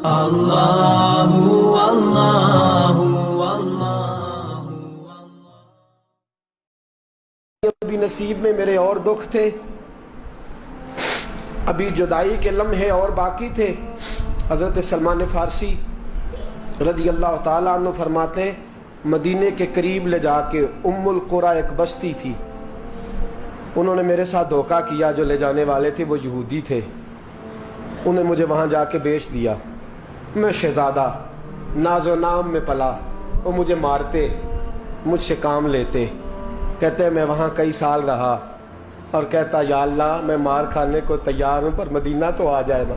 اللہ اللہ ابھی نصیب میں میرے اور دکھ تھے، ابھی جدائی کے لمحے اور باقی تھے۔ حضرت سلمان فارسی رضی اللہ تعالیٰ عنہ فرماتے ہیں مدینے کے قریب لے جا کے ام القریٰ ایک بستی تھی، انہوں نے میرے ساتھ دھوکہ کیا، جو لے جانے والے تھے وہ یہودی تھے، انہیں مجھے وہاں جا کے بیچ دیا۔ میں شہزادہ ناز و نام میں پلا، وہ مجھے مارتے، مجھ سے کام لیتے۔ کہتے ہیں میں وہاں کئی سال رہا اور کہتا یا اللہ میں مار کھانے کو تیار ہوں پر مدینہ تو آ جائے نا،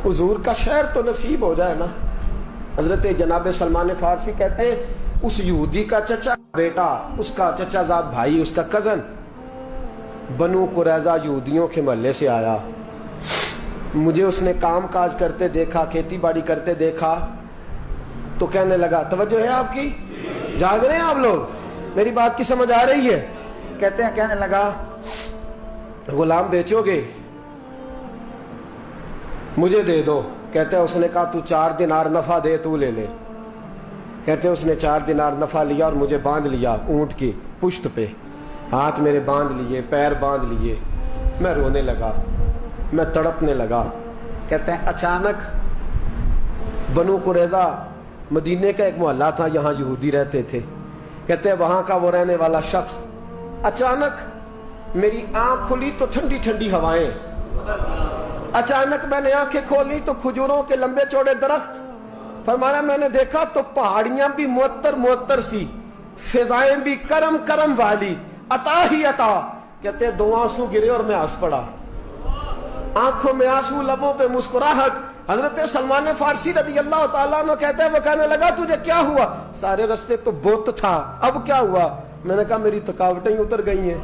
حضور کا شہر تو نصیب ہو جائے نا۔ حضرت جناب سلمان فارسی کہتے ہیں اس یہودی کا چچا بیٹا، اس کا چچا زاد بھائی، اس کا کزن بنو قریظہ یہودیوں کے محلے سے آیا، مجھے اس نے کام کاج کرتے دیکھا، کھیتی باڑی کرتے دیکھا تو کہنے لگا، توجہ ہے آپ کی، جاگ رہے ہیں آپ لوگ، میری بات کی سمجھ آ رہی ہے؟ کہتے ہیں کہنے لگا غلام بیچو گے؟ مجھے دے دو۔ کہتے ہیں اس نے کہا تو 4 دینار نفع دے تو لے لے۔ کہتے ہیں اس نے 4 دینار نفع لیا اور مجھے باندھ لیا اونٹ کی پشت پہ، ہاتھ میرے باندھ لیے، پیر باندھ لیے، میں رونے لگا، میں تڑپنے لگا۔ کہتے ہیں اچانک بنو قریظہ مدینے کا ایک محلہ تھا، یہاں یہودی رہتے تھے، کہتے ہیں وہاں کا وہ رہنے والا شخص اچانک میری آنکھ کھلی تو ٹھنڈی ٹھنڈی ہوائیں، اچانک میں نے آنکھیں کھولی تو کھجوروں کے لمبے چوڑے درخت، فرمایا میں نے دیکھا تو پہاڑیاں بھی معطر معطر سی، فضائیں بھی کرم کرم والی، عطا ہی عطا۔ کہتے ہیں 2 آنسو گرے اور میں ہنس پڑا، آنکھوں میں آنسو، لبوں پہ مسکراہٹ۔ حضرت سلمان فارسی رضی اللہ تعالیٰ عنہ کہتے ہیں وہ کہنے لگا تجھے کیا ہوا؟ سارے رستے تو بت تھا، اب کیا ہوا؟ میں نے کہا میری تھکاوٹیں اتر گئی ہیں،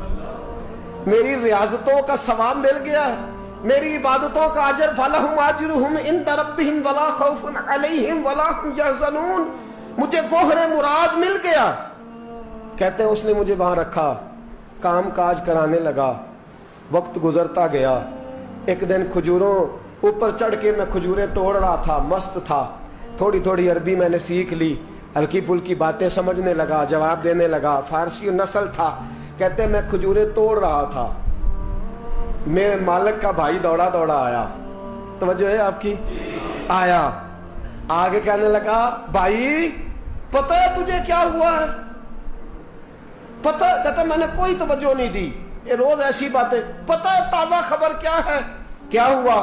میری ریاضتوں کا ثواب مل گیا ہے، میری عبادتوں کا اجر، فَلَهُمْ أَجْرُهُمْ عِنْدَ رَبِّهِمْ وَلَا خَوْفٌ عَلَيْهِمْ وَلَا هُمْ يَحْزَنُونَ، مجھے گوہر مراد مل گیا۔ کہتے ہیں اس نے مجھے وہاں رکھا، کام کاج کرانے لگا، وقت گزرتا گیا۔ ایک دن کھجوروں اوپر چڑھ کے میں کھجوریں توڑ رہا تھا، مست تھا، تھوڑی تھوڑی عربی میں نے سیکھ لی، ہلکی پھلکی باتیں سمجھنے لگا، جواب دینے لگا، فارسی نسل تھا۔ کہتے ہیں میں کھجوریں توڑ رہا تھا، میرے مالک کا بھائی دوڑا دوڑا آیا، توجہ ہے آپ کی، آیا آگے کہنے لگا بھائی پتہ ہے تجھے کیا ہوا ہے؟ پتہ؟ کہتا میں نے کوئی توجہ نہیں دی، یہ روز ایسی باتیں، پتہ ہے تازہ خبر کیا ہے؟ کیا ہوا؟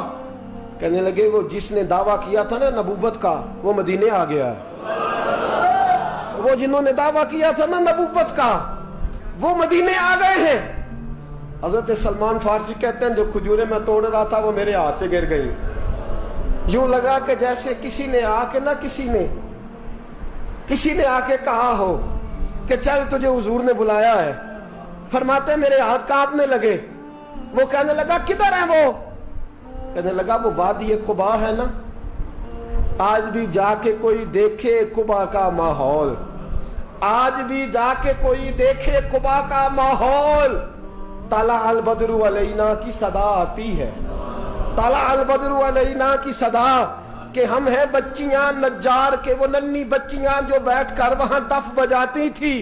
کہنے لگے وہ جس نے دعویٰ کیا تھا نا نبوت کا وہ مدینے آ گیا ہے، وہ جنہوں نے دعویٰ کیا تھا نا نبوت کا وہ مدینے آ گئے ہیں۔ حضرت سلمان فارسی کہتے ہیں جو کھجوریں میں توڑ رہا تھا وہ میرے ہاتھ سے گر گئی، یوں لگا کہ جیسے کسی نے آ کے کسی نے آ کے کہا ہو کہ چل تجھے حضور نے بلایا ہے۔ فرماتے ہیں میرے ہاتھ کانپنے لگے۔ وہ کہنے لگا کدھر ہے وہ؟ کہنے لگا وہ وادی قبا ہے نا، آج بھی جا کے کوئی دیکھے قبا کا ماحول، آج بھی جا کے کوئی دیکھے قبا کا ماحول، طلع البدر علینا کی صدا آتی ہے، طلع البدر علینا کی صدا، کہ ہم ہیں بچیاں نجار کے، وہ ننھی بچیاں جو بیٹھ کر وہاں دف بجاتی تھی،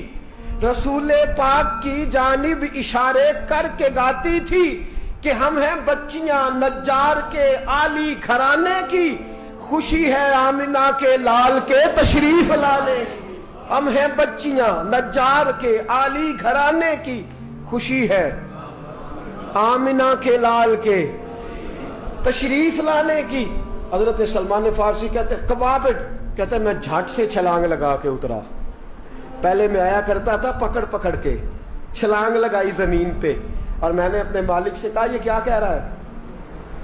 رسول پاک کی جانب اشارے کر کے گاتی تھی کہ ہم ہیں بچیاں نجار کے عالی گھرانے کی، خوشی ہے آمنہ کے لال کے تشریف لانے کی، ہم ہیں بچیاں نجار کے عالی گھرانے کی، خوشی ہے آمنہ کے لال کے تشریف لانے کی۔ حضرت سلمان فارسی کہتے ہیں کبابٹ، کہتے ہیں میں جھٹ سے چھلانگ لگا کے اترا، پہلے میں آیا کرتا تھا پکڑ پکڑ کے، چھلانگ لگائی زمین پہ، اور میں نے اپنے مالک سے کہا یہ کیا کہہ رہا ہے؟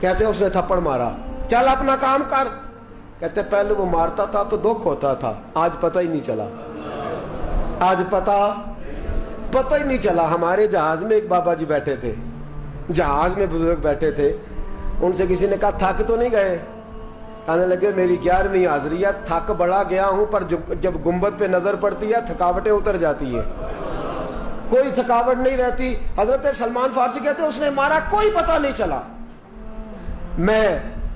کہتے ہیں اس نے تھپڑ مارا، چل اپنا کام کر۔ کہتے ہیں پہلے وہ مارتا تھا تو دکھ ہوتا تھا، آج پتہ ہی نہیں چلا، آج پتہ ہی نہیں چلا۔ ہمارے جہاز میں ایک بابا جی بیٹھے تھے، جہاز میں بزرگ بیٹھے تھے، ان سے کسی نے کہا تھک تو نہیں گئے؟ کہنے لگے میری 11ویں حاضری ہے، تھک بڑا گیا ہوں پر جب گنبد پہ نظر پڑتی ہے تھکاوٹیں اتر جاتی ہیں، کوئی تھکاوٹ نہیں رہتی۔ حضرت سلمان فارسی کہتے ہیں اس نے مارا کوئی پتہ نہیں چلا۔ میں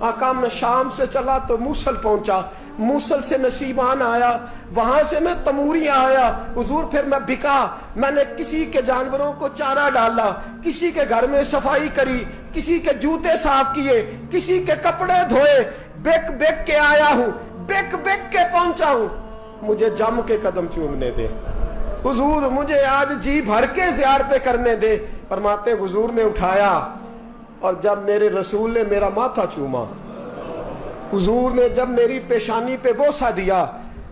آقا میں شام سے چلا تو موصل پہنچا، موصل سے نصیبان آیا، وہاں سے میں تموریاں آیا، حضور پھر میں بکا، میں نے کسی کے جانوروں کو چارہ ڈالا، کسی کے گھر میں صفائی کری، کسی کے جوتے صاف کیے، کسی کے کپڑے دھوئے، بک بک کے آیا ہوں، بک بک کے پہنچا ہوں، مجھے جم کے قدم چومنے دے حضور، مجھے آج جی بھر کے زیارتیں کرنے دے۔ فرماتے حضور نے اٹھایا اور جب میرے رسول نے میرا ماتھا چوما، حضور نے جب میری پیشانی پہ بوسہ دیا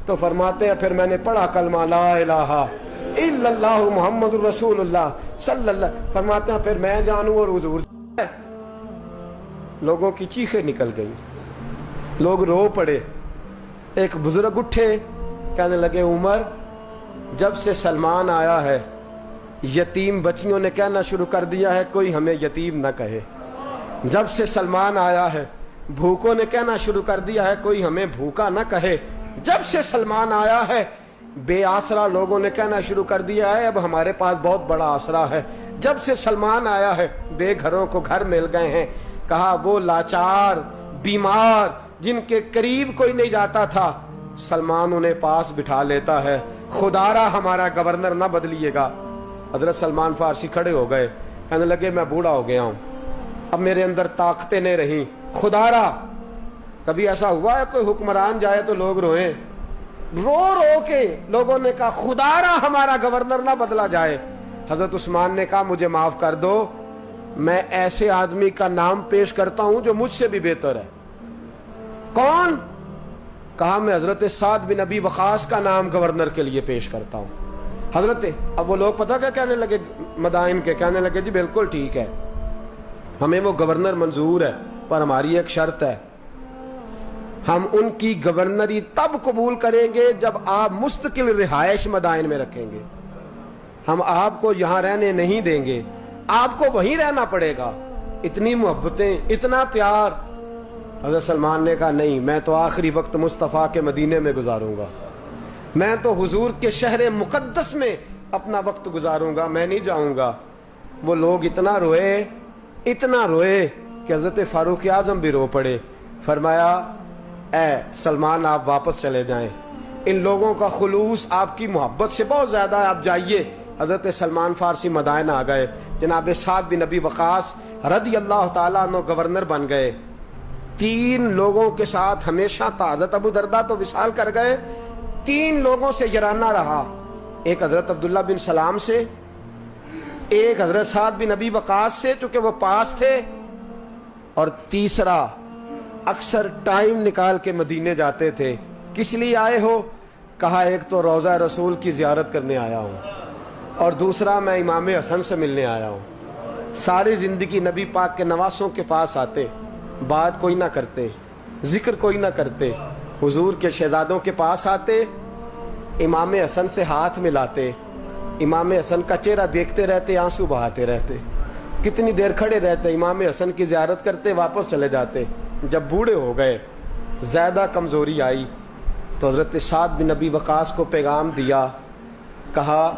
تو فرماتے ہیں پھر میں نے پڑھا کلمہ لا الہ الا اللہ محمد رسول اللہ صلی اللہ، فرماتے ہیں پھر میں جانوں اور حضور۔ لوگوں کی چیخیں نکل گئی، لوگ رو پڑے، ایک بزرگ اٹھے کہنے لگے عمر جب سے سلمان آیا ہے یتیم بچیوں نے کہنا شروع کر دیا ہے کوئی ہمیں یتیم نہ کہے، جب سے سلمان آیا ہے بھوکوں نے کہنا شروع کر دیا ہے کوئی ہمیں بھوکا نہ کہے، جب سے سلمان آیا ہے بے آسرا لوگوں نے کہنا شروع کر دیا ہے اب ہمارے پاس بہت بڑا آسرا ہے، جب سے سلمان آیا ہے بے گھروں کو گھر مل گئے ہیں۔ کہا وہ لاچار بیمار جن کے قریب کوئی نہیں جاتا تھا سلمان انہیں پاس بٹھا لیتا ہے، خدا را ہمارا گورنر نہ بدلیے گا۔ حضرت سلمان فارسی کھڑے ہو گئے، کہنے لگے میں بوڑھا ہو گیا ہوں، اب میرے اندر طاقتیں نہیں رہیں، خدا را کبھی ایسا ہوا ہے کوئی حکمران جائے تو لوگ روئیں؟ رو رو کے لوگوں نے کہا خدا را ہمارا گورنر نہ بدلا جائے۔ حضرت عثمان نے کہا مجھے معاف کر دو، میں ایسے آدمی کا نام پیش کرتا ہوں جو مجھ سے بھی بہتر ہے۔ کون؟ کہا میں حضرت سعد بن ابی وقاص کا نام گورنر کے لیے پیش کرتا ہوں۔ حضرت اب وہ لوگ پتہ کیا کہنے لگے مدائن کے، کہنے لگے جی بالکل ٹھیک ہے ہمیں وہ گورنر منظور ہے پر ہماری ایک شرط ہے، ہم ان کی گورنری تب قبول کریں گے جب آپ مستقل رہائش مدائن میں رکھیں گے، ہم آپ کو یہاں رہنے نہیں دیں گے، آپ کو وہیں رہنا پڑے گا۔ اتنی محبتیں، اتنا پیار۔ حضرت سلمان نے کہا نہیں، میں تو آخری وقت مصطفیٰ کے مدینے میں گزاروں گا، میں تو حضور کے شہر مقدس میں اپنا وقت گزاروں گا، میں نہیں جاؤں گا۔ وہ لوگ اتنا روئے کہ حضرت فاروق اعظم بھی رو پڑے۔ فرمایا اے سلمان آپ واپس چلے جائیں، ان لوگوں کا خلوص آپ کی محبت سے بہت زیادہ ہے، آپ جائیے۔ حضرت سلمان فارسی مدائن آ گئے، جناب سعد بن ابی وقاص رضی اللہ تعالیٰ عنہ گورنر بن گئے۔ 3 لوگوں کے ساتھ ہمیشہ تھا، حضرت ابو درداء تو وصال کر گئے، 3 لوگوں سے یارانہ رہا، ایک حضرت عبداللہ بن سلام سے، ایک حضرت سعد بن ابی وقاص سے چونکہ وہ پاس تھے، اور تیسرا اکثر ٹائم نکال کے مدینے جاتے تھے۔ کس لیے آئے ہو؟ کہا ایک تو روضہ رسول کی زیارت کرنے آیا ہوں اور دوسرا میں امام حسن سے ملنے آیا ہوں۔ ساری زندگی نبی پاک کے نواسوں کے پاس آتے، بات کوئی نہ کرتے، ذکر کوئی نہ کرتے، حضور کے شہزادوں کے پاس آتے، امام حسن سے ہاتھ ملاتے، امام حسن کا چہرہ دیکھتے رہتے، آنسو بہاتے رہتے، کتنی دیر کھڑے رہتے، امام حسن کی زیارت کرتے، واپس چلے جاتے۔ جب بوڑھے ہو گئے، زیادہ کمزوری آئی تو حضرت سعد بن ابی وقاص کو پیغام دیا، کہا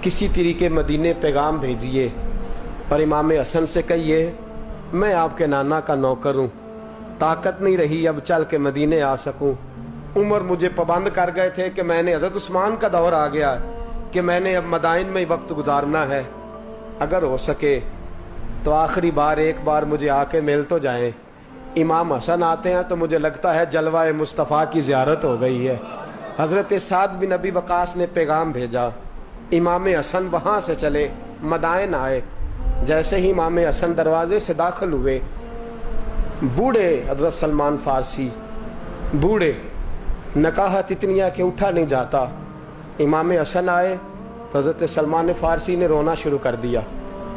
کسی طریقے مدینے پیغام بھیجیے اور امام حسن سے کہیے میں آپ کے نانا کا نوکر ہوں، طاقت نہیں رہی اب چل کے مدینے آ سکوں، عمر مجھے پابند کر گئے تھے کہ میں نے حضرت عثمان کا دور آ گیا کہ میں نے اب مدائن میں ہی وقت گزارنا ہے، اگر ہو سکے تو آخری بار ایک بار مجھے آ کے مل تو جائیں۔ امام حسن آتے ہیں تو مجھے لگتا ہے جلوہ مصطفیٰ کی زیارت ہو گئی ہے۔ حضرت سعد بن ابی وقاص نے پیغام بھیجا، امام حسن وہاں سے چلے مدائن آئے، جیسے ہی امام حسن دروازے سے داخل ہوئے، بوڑھے حضرت سلمان فارسی، بوڑھے، نکاحت اتنی ہے کہ اٹھا نہیں جاتا، امام حسن آئے تو حضرت سلمان فارسی نے رونا شروع کر دیا،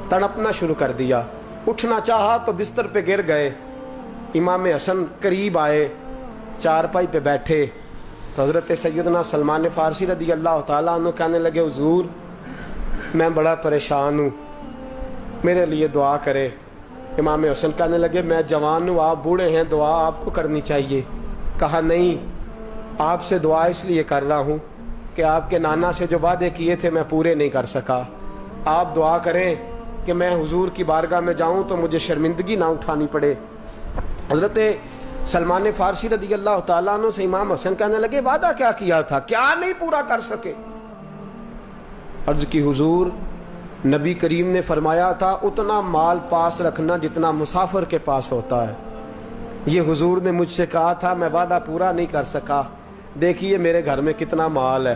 تڑپنا شروع کر دیا، اٹھنا چاہا تو بستر پہ گر گئے۔ امام حسن قریب آئے، چارپائی پہ بیٹھے تو حضرت سیدنا سلمان فارسی رضی اللہ تعالیٰ عنہ کہنے لگے حضور میں بڑا پریشان ہوں، میرے لیے دعا کرے۔ امام حسن کہنے لگے میں جوان ہوں، آپ بوڑھے ہیں، دعا آپ کو کرنی چاہیے۔ کہا نہیں، آپ سے دعا اس لیے کر رہا ہوں کہ آپ کے نانا سے جو وعدے کیے تھے میں پورے نہیں کر سکا، آپ دعا کریں کہ میں حضور کی بارگاہ میں جاؤں تو مجھے شرمندگی نہ اٹھانی پڑے۔ حضرت سلمان فارسی رضی اللہ تعالیٰ عنہ سے امام حسن کہنے لگے وعدہ کیا کیا تھا، کیا نہیں پورا کر سکے؟ عرض کی حضور نبی کریم نے فرمایا تھا اتنا مال پاس رکھنا جتنا مسافر کے پاس ہوتا ہے۔ یہ حضور نے مجھ سے کہا تھا، میں وعدہ پورا نہیں کر سکا، دیکھیے میرے گھر میں کتنا مال ہے،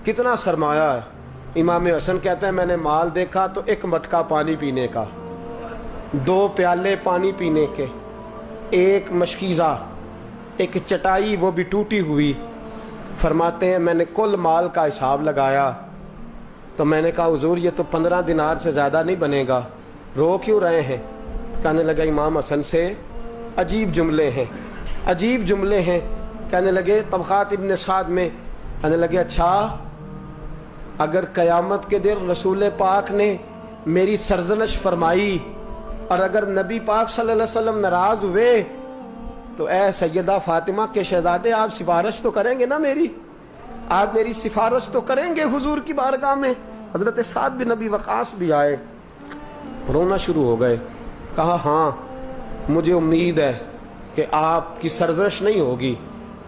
کتنا سرمایہ ہے۔ امام حسن کہتے ہیں میں نے مال دیکھا تو ایک مٹکا پانی پینے کا، 2 پیالے پانی پینے کے، ایک مشکیزہ، ایک چٹائی وہ بھی ٹوٹی ہوئی۔ فرماتے ہیں میں نے کل مال کا حساب لگایا تو میں نے کہا حضور یہ تو 15 دینار سے زیادہ نہیں بنے گا، رو کیوں رہے ہیں؟ کہنے لگا امام حسن سے عجیب جملے ہیں، عجیب جملے ہیں۔ کہنے لگے طبقات ابن سعد میں، کہنے لگے اچھا اگر قیامت کے دن رسول پاک نے میری سرزنش فرمائی اور اگر نبی پاک صلی اللہ علیہ وسلم ناراض ہوئے تو اے سیدہ فاطمہ کے شہزادے آپ سفارش تو کریں گے نا میری، آج میری سفارش تو کریں گے حضور کی بارگاہ میں؟ حضرت سعد بن نبی وقاص بھی آئے، رونا شروع ہو گئے، کہا ہاں مجھے امید ہے کہ آپ کی سرزنش نہیں ہوگی،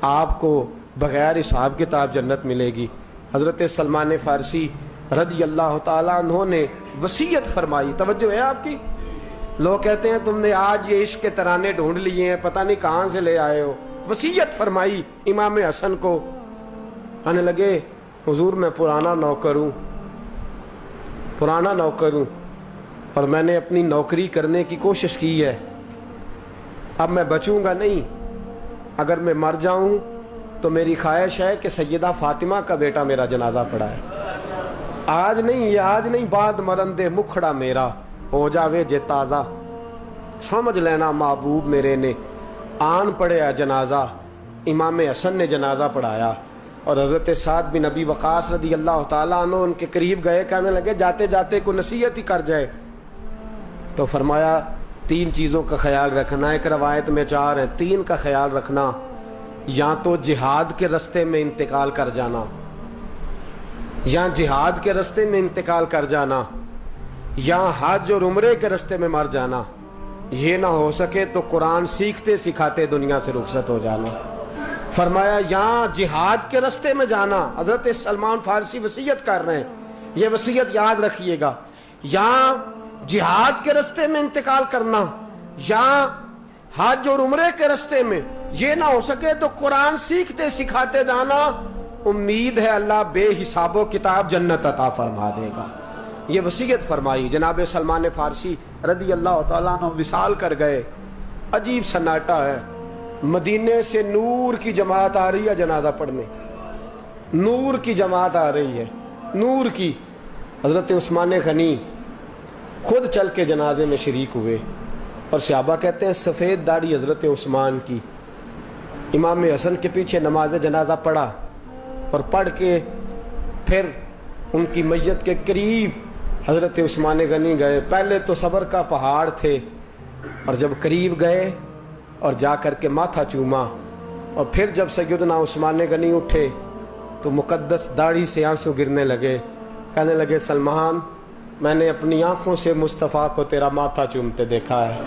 آپ کو بغیر حساب کتاب جنت ملے گی۔ حضرت سلمان فارسی رضی اللہ تعالیٰ عنہ نے وصیت فرمائی، توجہ ہے آپ کی؟ لوگ کہتے ہیں تم نے آج یہ عشق کے ترانے ڈھونڈ لیے ہیں، پتہ نہیں کہاں سے لے آئے ہو۔ وصیت فرمائی امام حسن کو، کہنے لگے حضور میں پرانا نوکر ہوں، پرانا نوکر ہوں اور میں نے اپنی نوکری کرنے کی کوشش کی ہے، اب میں بچوں گا نہیں، اگر میں مر جاؤں تو میری خواہش ہے کہ سیدہ فاطمہ کا بیٹا میرا جنازہ پڑھائے، آج نہیں، یہ آج نہیں، بعد مرندے مکھڑا میرا ہو جاوے جے تازہ، سمجھ لینا محبوب میرے نے آن پڑھیا جنازہ۔ امام حسن نے جنازہ پڑھایا اور حضرت سعد بن نبی وقاص رضی اللہ تعالیٰ عنہ ان کے قریب گئے، کہنے لگے جاتے جاتے کوئی نصیحت ہی کر جائے، تو فرمایا 3 چیزوں کا خیال رکھنا، ایک روایت میں 4 ہیں، 3 کا خیال رکھنا، یا تو جہاد کے رستے میں انتقال کر جانا، یا جہاد کے رستے میں انتقال کر جانا، یا حج اور عمرے کے رستے میں مر جانا، یہ نہ ہو سکے تو قرآن سیکھتے سکھاتے دنیا سے رخصت ہو جانا۔ فرمایا یا جہاد کے رستے میں جانا، حضرت سلمان فارسی وصیت کر رہے ہیں، یہ وصیت یاد رکھیے گا، یا جہاد کے رستے میں انتقال کرنا، یا حج اور عمرے کے رستے میں، یہ نہ ہو سکے تو قرآن سیکھتے سکھاتے جانا، امید ہے اللہ بے حساب و کتاب جنت عطا فرما دے گا۔ یہ وصیت فرمائی۔ جناب سلمان فارسی رضی اللہ تعالیٰ عنہ وصال کر گئے، عجیب سناٹا ہے، مدینے سے نور کی جماعت آ رہی ہے جنازہ پڑھنے، نور کی جماعت آ رہی ہے، نور کی۔ حضرت عثمان غنی خود چل کے جنازے میں شریک ہوئے، اور صحابہ کہتے ہیں سفید داڑھی حضرت عثمان کی۔ امام حسن کے پیچھے نماز جنازہ پڑھا اور پڑھ کے پھر ان کی میت کے قریب حضرت عثمان غنی گئے۔ پہلے تو صبر کا پہاڑ تھے، اور جب قریب گئے اور جا کر کے ماتھا چوما، اور پھر جب سیدنا عثمان غنی اٹھے تو مقدس داڑھی سے آنسو گرنے لگے، کہنے لگے سلمان میں نے اپنی آنکھوں سے مصطفیٰ کو تیرا ماتھا چومتے دیکھا ہے،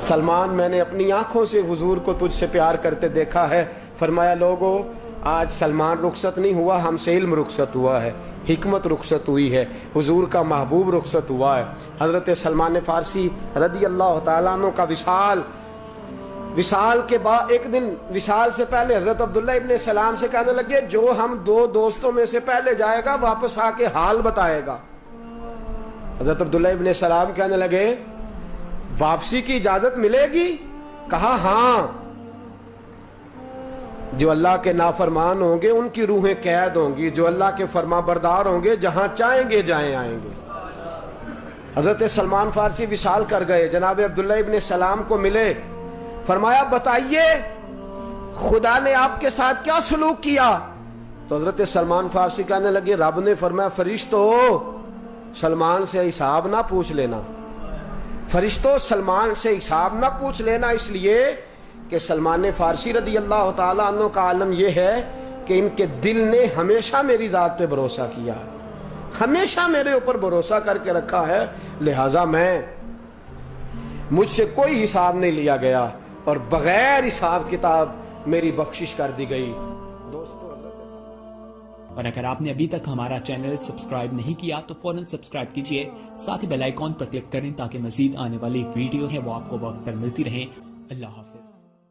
سلمان میں نے اپنی آنکھوں سے حضور کو تجھ سے پیار کرتے دیکھا ہے۔ فرمایا لوگو آج سلمان رخصت نہیں ہوا، ہم سے علم رخصت ہوا ہے، حکمت رخصت ہوئی ہے، حضور کا محبوب رخصت ہوا ہے۔ حضرت سلمان فارسی رضی اللہ تعالیٰ عنہ کا وصال کے بعد ایک دن وصال سے پہلے حضرت عبداللہ ابن سلام سے کہنے لگے جو ہم 2 دوستوں میں سے پہلے جائے گا واپس آ کے حال بتائے گا۔ حضرت عبداللہ ابن سلام کہنے لگے واپسی کی اجازت ملے گی؟ کہا ہاں، جو اللہ کے نافرمان ہوں گے ان کی روحیں قید ہوں گی، جو اللہ کے فرما بردار ہوں گے جہاں چاہیں گے جائیں آئیں گے۔ حضرت سلمان فارسی وصال کر گئے، جناب عبداللہ ابن سلام کو ملے، فرمایا بتائیے خدا نے آپ کے ساتھ کیا سلوک کیا؟ تو حضرت سلمان فارسی کہنے لگے رب نے فرمایا فرشتو سلمان سے حساب نہ پوچھ لینا، فرشتوں سلمان سے حساب نہ پوچھ لینا، اس لیے کہ سلمان فارسی رضی اللہ تعالیٰ عنہ کا عالم یہ ہے کہ ان کے دل نے ہمیشہ میری ذات پہ بھروسہ کیا، ہمیشہ میرے اوپر بھروسہ کر کے رکھا ہے، لہٰذا مجھ سے کوئی حساب نہیں لیا گیا، اور بغیر حساب کتاب میری بخشش کر دی گئی. دوستو اور اگر آپ نے ابھی تک ہمارا چینل سبسکرائب نہیں کیا تو فوراً سبسکرائب کیجئے، ساتھ ہی بیل آئیکن پر کلک کریں تاکہ مزید آنے والی ویڈیو ہے وہ آپ کو وقت پر ملتی رہیں. اللہ حافظ.